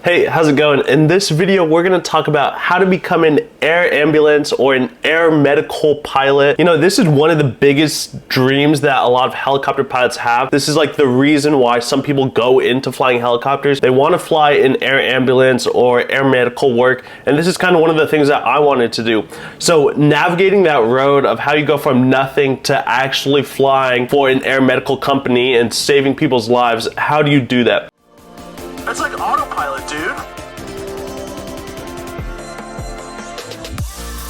Hey, how's it going? In this video, we're gonna talk about how to become an air ambulance or an air medical pilot. You know, this is one of the biggest dreams that a lot of helicopter pilots have. This is like the reason why some people go into flying helicopters. They wanna fly an air ambulance or air medical work, and this is kind of one of the things that I wanted to do. So navigating that road of how you go from nothing to actually flying for an air medical company and saving people's lives, how do you do that? That's like autopilot, dude.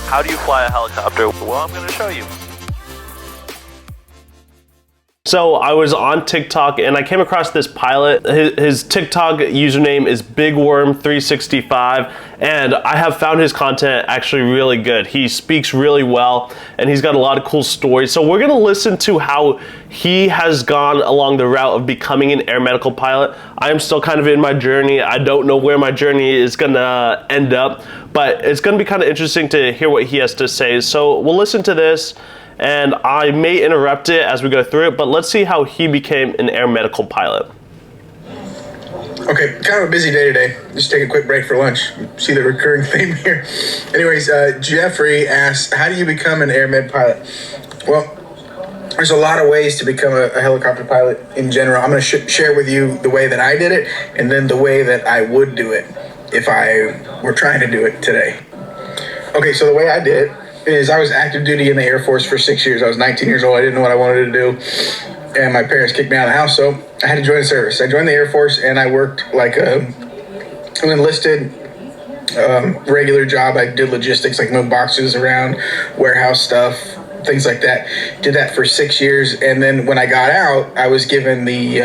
How do you fly a helicopter? Well, I'm going to show you. So I was on TikTok and I came across this pilot. His TikTok username is BigWorm365, and I have found his content actually really good. He speaks really well and he's got a lot of cool stories. So we're gonna listen to how he has gone along the route of becoming an air medical pilot. I am still kind of in my journey. I don't know where my journey is gonna end up, but it's gonna be kind of interesting to hear what he has to say. So we'll listen to this, and I may interrupt it as we go through it, but let's see how he became an air medical pilot. Okay, kind of a busy day today. Just take a quick break for lunch. See the recurring theme here. Anyways, Jeffrey asks, how do you become an air med pilot? Well, there's a lot of ways to become a helicopter pilot in general. I'm going to share with you the way that I did it, and then the way that I would do it if I were trying to do it today. Okay, so the way I did it is I was active duty in the Air Force for 6 years. I was 19 years old. I didn't know what I wanted to do, and my parents kicked me out of the house, so I had to join the service. I joined the Air Force, and I worked like an enlisted regular job. I did logistics, like move boxes around, warehouse stuff, things like that. Did that for 6 years, and then when I got out, I was given the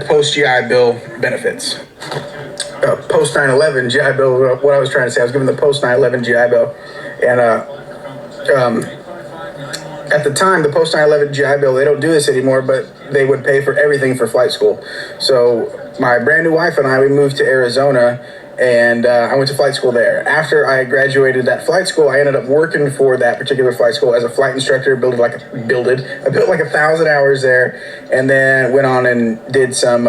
post-GI Bill benefits. Post 9/11 GI Bill, what I was trying to say, I was given the post 9/11 GI Bill, and at the time, the post 9/11 GI Bill, they don't do this anymore, but they would pay for everything for flight school. So my brand new wife and I, we moved to Arizona, and I went to flight school there. After I graduated that flight school, I ended up working for that particular flight school as a flight instructor. I built like 1,000 hours there, and then went on and did some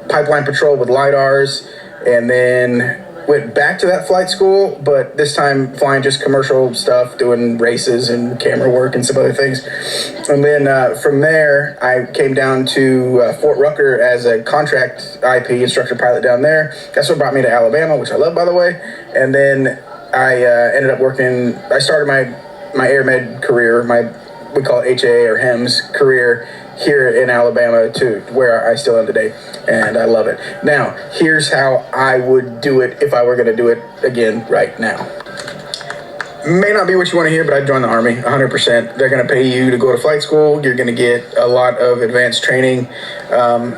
pipeline patrol with LiDARs, and then went back to that flight school, but this time flying just commercial stuff, doing races and camera work and some other things. And then from there, I came down to Fort Rucker as a contract IP instructor pilot down there. That's what brought me to Alabama, which I love, by the way. And then I ended up working, I started my air med career, we call it HAA or HEMS career here in Alabama to where I still am today, and I love it. Now, here's how I would do it if I were gonna do it again right now. May not be what you wanna hear, but I'd join the Army, 100%. They're gonna pay you to go to flight school. You're gonna get a lot of advanced training, and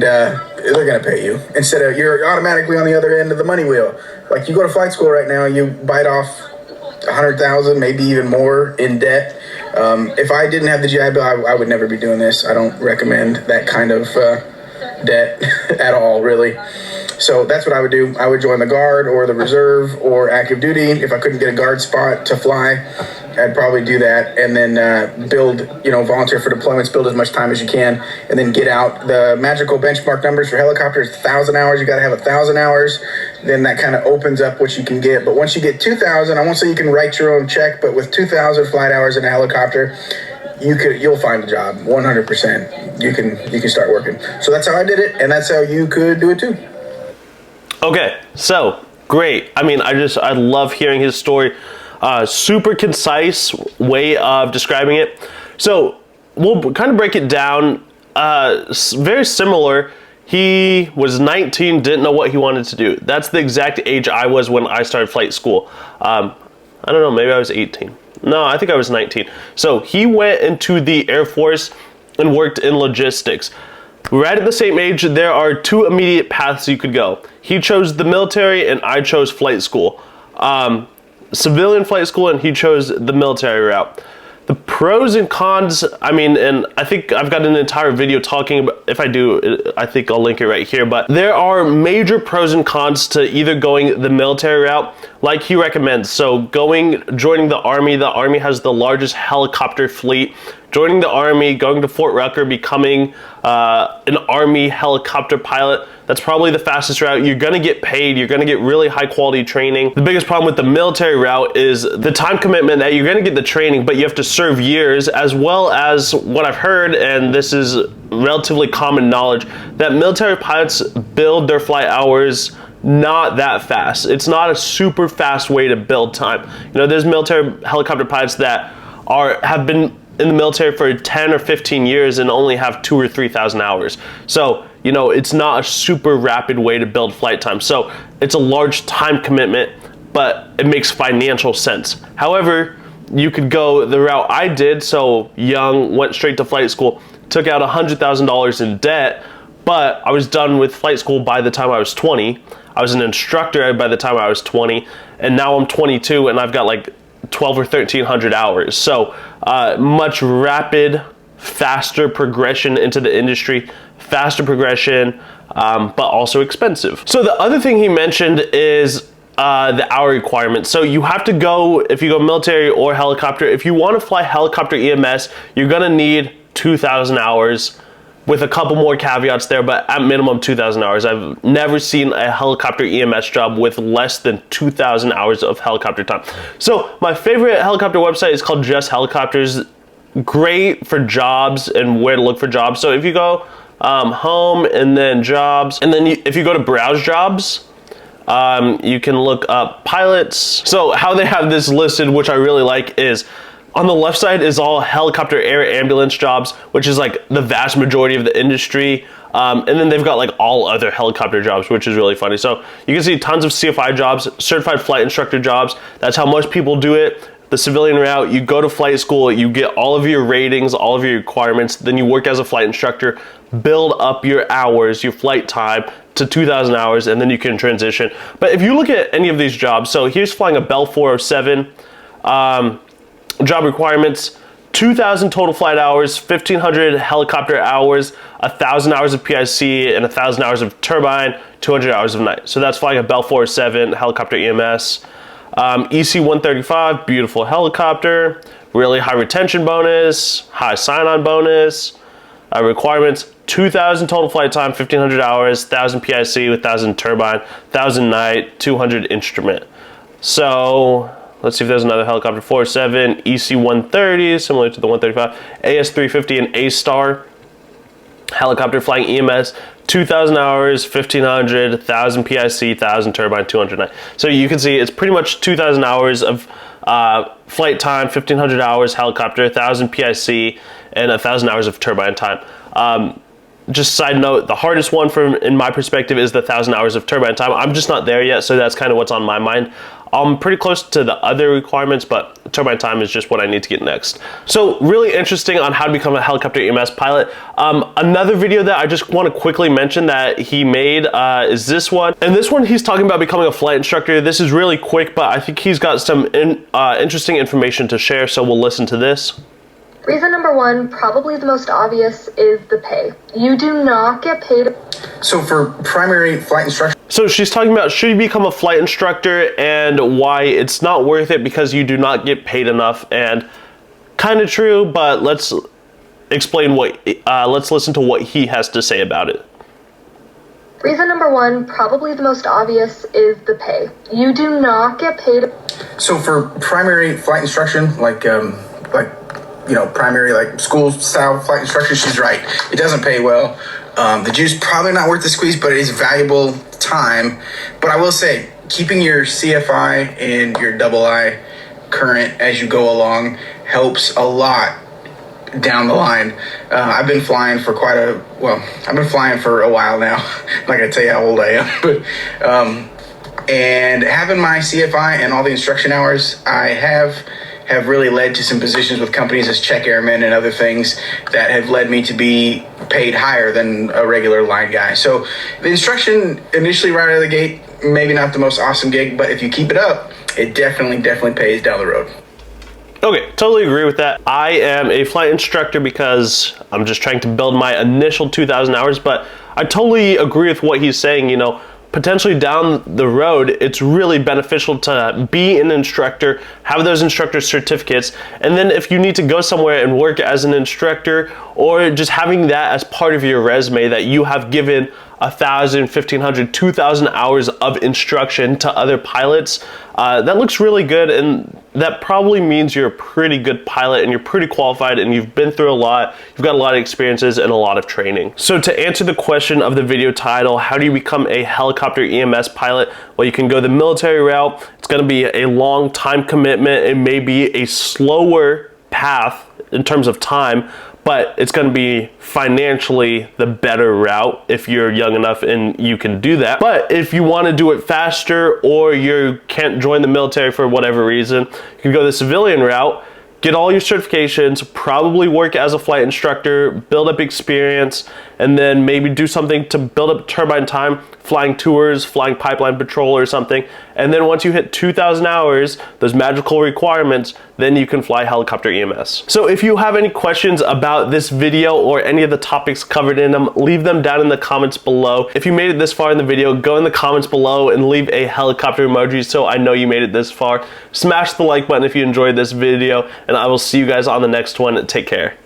they're gonna pay you. Instead of, you're automatically on the other end of the money wheel. Like, you go to flight school right now, you bite off 100,000, maybe even more in debt. If I didn't have the GI Bill, I would never be doing this. I don't recommend that kind of debt at all, really. So that's what I would do. I would join the Guard or the Reserve or active duty. If I couldn't get a Guard spot to fly, I'd probably do that, and then build, volunteer for deployments, build as much time as you can, and then get out. The magical benchmark numbers for helicopters, 1,000 hours. You got to have 1,000 hours. Then that kind of opens up what you can get. But once you get 2,000, I won't say you can write your own check, but with 2,000 flight hours in a helicopter, you'll find a job. 100%. You can start working. So that's how I did it, and that's how you could do it too. Okay, so great. I mean, I love hearing his story. Super concise way of describing it. So we'll kind of break it down. Very similar. He was 19, didn't know what he wanted to do. That's the exact age I was when I started flight school. I don't know, maybe I was 18. No, I think I was 19. So he went into the Air Force and worked in logistics. Right at the same age, there are two immediate paths you could go. He chose the military and I chose flight school. Civilian flight school, and he chose the military route. The pros and cons, I mean, and I think I've got an entire video talking about, if I do, I think I'll link it right here, but there are major pros and cons to either going the military route, like he recommends. So joining the Army has the largest helicopter fleet joining the Army, going to Fort Rucker, becoming an Army helicopter pilot. That's probably the fastest route. You're gonna get paid, you're gonna get really high quality training. The biggest problem with the military route is the time commitment that you're gonna get the training, but you have to serve years, as well as what I've heard, and this is relatively common knowledge, that military pilots build their flight hours not that fast. It's not a super fast way to build time. You know, there's military helicopter pilots that have been in the military for 10 or 15 years and only have 2,000 or 3,000 hours. So, you know, it's not a super rapid way to build flight time. So it's a large time commitment, but it makes financial sense. However, you could go the route I did. So young, went straight to flight school, took out $100,000 in debt, but I was done with flight school by the time I was 20. I was an instructor by the time I was 20, and now I'm 22 and I've got like 12 or 1,300 hours. So much rapid, faster progression into the industry, faster progression, but also expensive. So the other thing he mentioned is the hour requirement. So you have to go, if you go military or helicopter, if you want to fly helicopter EMS, you're gonna need 2,000 hours with a couple more caveats there, but at minimum 2,000 hours. I've never seen a helicopter EMS job with less than 2,000 hours of helicopter time. So my favorite helicopter website is called Just Helicopters. Great for jobs and where to look for jobs. So if you go home and then jobs, and then if you go to browse jobs, you can look up pilots. So how they have this listed, which I really like, is on the left side is all helicopter air ambulance jobs, which is like the vast majority of the industry. And then they've got like all other helicopter jobs, which is really funny. So you can see tons of CFI jobs, certified flight instructor jobs. That's how most people do it. The civilian route, you go to flight school, you get all of your ratings, all of your requirements, then you work as a flight instructor, build up your hours, your flight time to 2,000 hours, and then you can transition. But if you look at any of these jobs, so here's flying a Bell 407, job requirements, 2,000 total flight hours, 1,500 helicopter hours, 1,000 hours of PIC, and 1,000 hours of turbine, 200 hours of night. So that's flying a Bell 407 helicopter EMS. EC-135, beautiful helicopter, really high retention bonus, high sign-on bonus. Requirements, 2,000 total flight time, 1,500 hours, 1,000 PIC, 1,000 turbine, 1,000 night, 200 instrument. So let's see if there's another helicopter 407, EC-130, similar to the 135, AS-350 and A-Star. Helicopter flying EMS, 2,000 hours, 1,500, 1,000 PIC, 1,000 turbine, 200 night. So you can see it's pretty much 2,000 hours of flight time, 1,500 hours helicopter, 1,000 PIC, and 1,000 hours of turbine time. Just side note, the hardest one in my perspective is the 1,000 hours of turbine time. I'm just not there yet, so that's kind of what's on my mind. I'm pretty close to the other requirements, but turbine time is just what I need to get next. So really interesting on how to become a helicopter EMS pilot. Another video that I just want to quickly mention that he made is this one. And this one, he's talking about becoming a flight instructor. This is really quick, but I think he's got some interesting information to share, so we'll listen to this. Reason number one, probably the most obvious, is the pay. You do not get paid. So for primary flight instruction. So she's talking about should you become a flight instructor and why it's not worth it because you do not get paid enough. And kind of true, but let's explain let's listen to what he has to say about it. Reason number one, probably the most obvious, is the pay. You do not get paid. So for primary flight instruction, like primary like school style flight instruction, she's right. It doesn't pay well. The juice probably not worth the squeeze, but it is valuable time. But I will say, keeping your CFI and your II current as you go along helps a lot down the line. I've been flying for I've been flying for a while now. I'm not gonna tell you how old I am, but and having my CFI and all the instruction hours I have really led to some positions with companies as check airmen and other things that have led me to be paid higher than a regular line guy. So the instruction initially right out of the gate, maybe not the most awesome gig, but if you keep it up, it definitely pays down the road. Okay, totally agree with that. I am a flight instructor because I'm just trying to build my initial 2,000 hours, but I totally agree with what he's saying. You know, potentially down the road, it's really beneficial to be an instructor, have those instructor certificates, and then if you need to go somewhere and work as an instructor, or just having that as part of your resume that you have given 1,000, 1,500, 2,000 hours of instruction to other pilots, that looks really good, and that probably means you're a pretty good pilot and you're pretty qualified and you've been through a lot, you've got a lot of experiences and a lot of training. So to answer the question of the video title, how do you become a helicopter EMS pilot? Well, you can go the military route. It's going to be a long time commitment. It may be a slower path in terms of time, but it's going to be financially the better route if you're young enough and you can do that. But if you want to do it faster, or you can't join the military for whatever reason, you can go the civilian route, get all your certifications, probably work as a flight instructor, build up experience, and then maybe do something to build up turbine time, flying tours, flying pipeline patrol or something. And then once you hit 2,000 hours, those magical requirements, then you can fly helicopter EMS. So if you have any questions about this video or any of the topics covered in them, leave them down in the comments below. If you made it this far in the video, go in the comments below and leave a helicopter emoji so I know you made it this far. Smash the like button if you enjoyed this video, and I will see you guys on the next one. Take care.